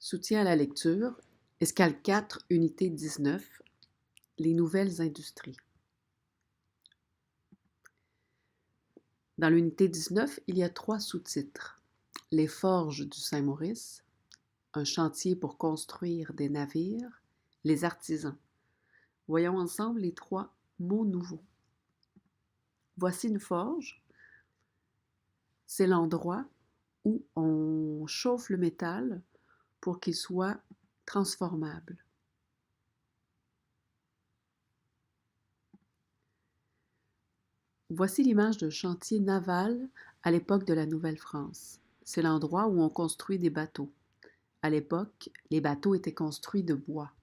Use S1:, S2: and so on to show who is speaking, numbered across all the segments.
S1: Soutien à la lecture, escale 4, unité 19, les nouvelles industries. Dans l'unité 19, il y a 3 sous-titres. Les forges du Saint-Maurice, un chantier pour construire des navires, les artisans. Voyons ensemble les 3 mots nouveaux. Voici une forge. C'est l'endroit où on chauffe le métal pour qu'il soit transformable. Voici l'image d'un chantier naval à l'époque de la Nouvelle-France. C'est l'endroit où on construit des bateaux. À l'époque, les bateaux étaient construits de bois.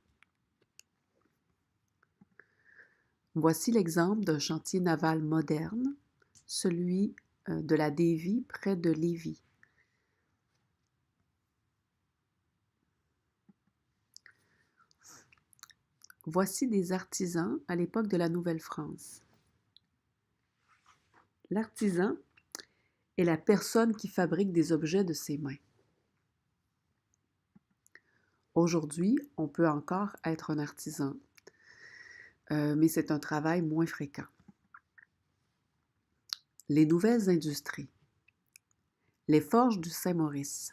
S1: Voici l'exemple d'un chantier naval moderne, celui de la Davie près de Lévis. Voici des artisans à l'époque de la Nouvelle-France. L'artisan est la personne qui fabrique des objets de ses mains. Aujourd'hui, on peut encore être un artisan, mais c'est un travail moins fréquent. Les nouvelles industries. Les forges du Saint-Maurice.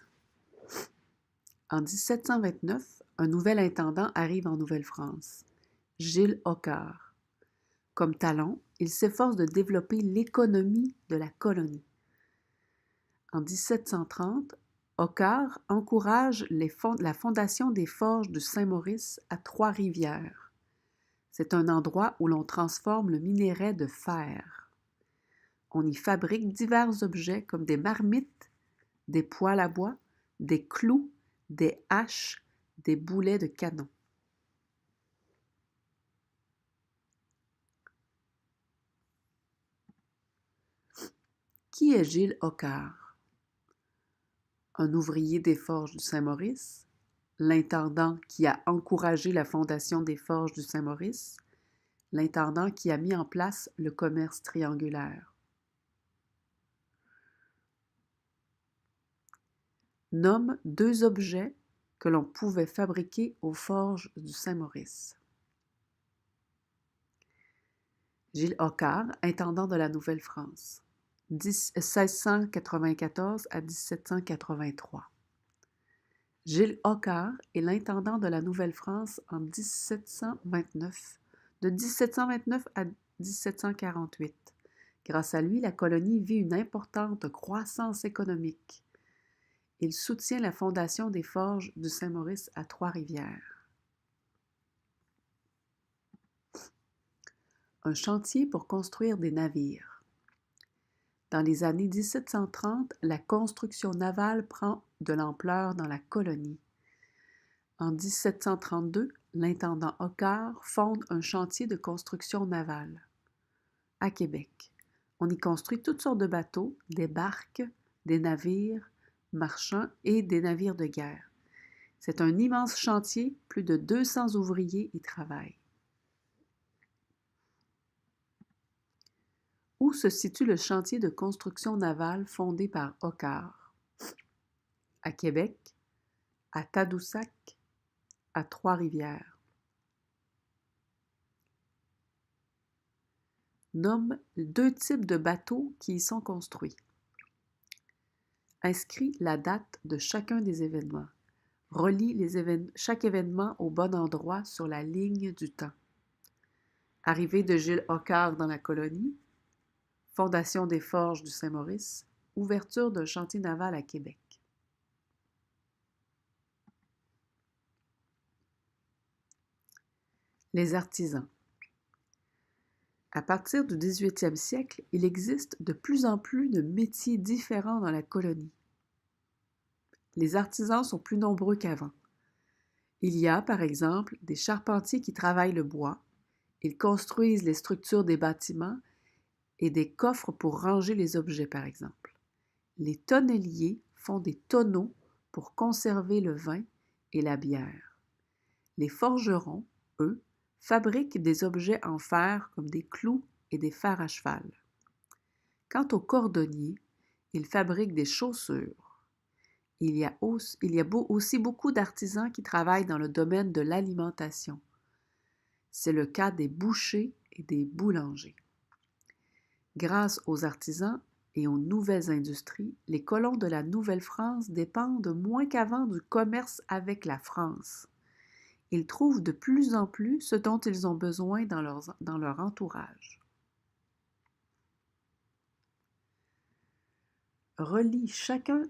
S1: En 1729, un nouvel intendant arrive en Nouvelle-France, Gilles Hoccart. Comme talon, il s'efforce de développer l'économie de la colonie. En 1730, Hoccart encourage la fondation des forges du Saint-Maurice à Trois-Rivières. C'est un endroit où l'on transforme le minerai de fer. On y fabrique divers objets comme des marmites, des poêles à bois, des clous, des haches, des boulets de canon. Qui est Gilles Hoccart? Un ouvrier des forges du Saint-Maurice, l'intendant qui a encouragé la fondation des forges du Saint-Maurice, l'intendant qui a mis en place le commerce triangulaire. Nomme 2 objets que l'on pouvait fabriquer aux forges du Saint-Maurice. Gilles Hoccart, intendant de la Nouvelle-France, 1694 à 1783. Gilles Hoccart est l'intendant de la Nouvelle-France en 1729, de 1729 à 1748. Grâce à lui, la colonie vit une importante croissance économique. Il soutient la fondation des forges du Saint-Maurice à Trois-Rivières. Un chantier pour construire des navires. Dans les années 1730, la construction navale prend de l'ampleur dans la colonie. En 1732, l'intendant Hoccart fonde un chantier de construction navale. À Québec, on y construit toutes sortes de bateaux, des barques, des navires marchands et des navires de guerre. C'est un immense chantier, plus de 200 ouvriers y travaillent. Où se situe le chantier de construction navale fondé par Hoccart? À Québec, à Tadoussac, à Trois-Rivières. Nomme 2 types de bateaux qui y sont construits. Inscris la date de chacun des événements. Relie chaque événement au bon endroit sur la ligne du temps. Arrivée de Gilles Hoccart dans la colonie, fondation des forges du Saint-Maurice, ouverture d'un chantier naval à Québec. Les artisans. À partir du 18e siècle, il existe de plus en plus de métiers différents dans la colonie. Les artisans sont plus nombreux qu'avant. Il y a, par exemple, des charpentiers qui travaillent le bois. Ils construisent les structures des bâtiments et des coffres pour ranger les objets, par exemple. Les tonneliers font des tonneaux pour conserver le vin et la bière. Les forgerons, eux, fabriquent des objets en fer comme des clous et des fers à cheval. Quant aux cordonniers, ils fabriquent des chaussures. aussi beaucoup d'artisans qui travaillent dans le domaine de l'alimentation. C'est le cas des bouchers et des boulangers. Grâce aux artisans et aux nouvelles industries, les colons de la Nouvelle-France dépendent moins qu'avant du commerce avec la France. Ils trouvent de plus en plus ce dont ils ont besoin dans leur entourage. Relie chacun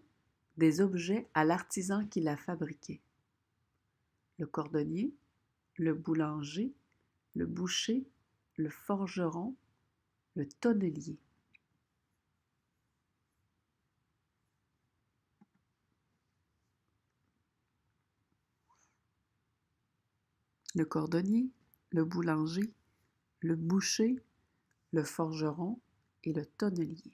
S1: des objets à l'artisan qui l'a fabriqué. Le cordonnier, le boulanger, le boucher, le forgeron, le tonnelier. Le cordonnier, le boulanger, le boucher, le forgeron et le tonnelier.